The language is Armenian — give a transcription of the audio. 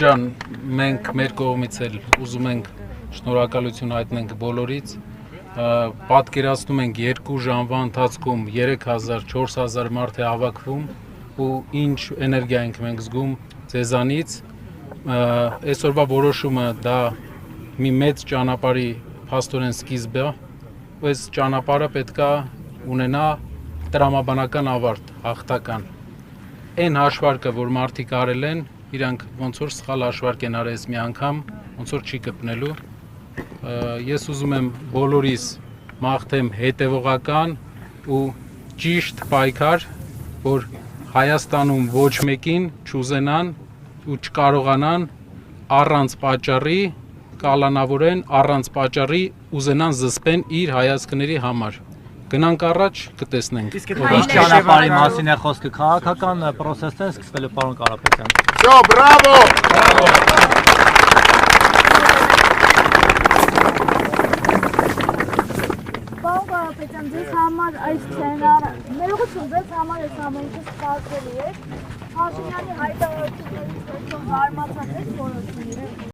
ջան, մենք մեր կողմից էլ ուզում ենք շնորհակալություն հայտնենք բոլորից, պատկերացնում ենք 2 ժամվա ընթացքում 3000-4000 մարդ է հավաքվում ու ինչ էներգիա ենք մենք զգում ձեզանից, այսօրվա որոշումը դա մի մեծ ճանապարհի փաստորեն սկիզբ է, ու այս ճանապարհը պետքա ունենա տրամաբանական ավարտ, հաղթական։ Այն հաշվարկը, որ մարդիկ արել են, իրանք ոնց որ սխալ հաշվարկ են արել մի անգամ, ոնց որ չի կպնելու։ Ես ուզում եմ բոլորիս մաղթեմ հետևողական ու ճիշտ պայքար, որ Հայաստանում ոչ մեկին չուզենան ու չկարողանան առանց պատճառի կալանավորեն, առանց պատճառի ուզենան զսպեն իր հայացքների համար։ Գնանք առաջ, կտեսնենք։ Իսկ ճանապարհի մասին է խոսքը, քաղաքական process-ներ սկսվել է, պարոն Կարապետյան։ Всё, բրավո։ Պարոն Կարապետյան, ձեզ համար այս սցենարը, ներողություն, ձեզ համար այս ամենը սպասելի է։ Փաշինյանի հայտարարություններից հետո զարմացած եք որոշումից։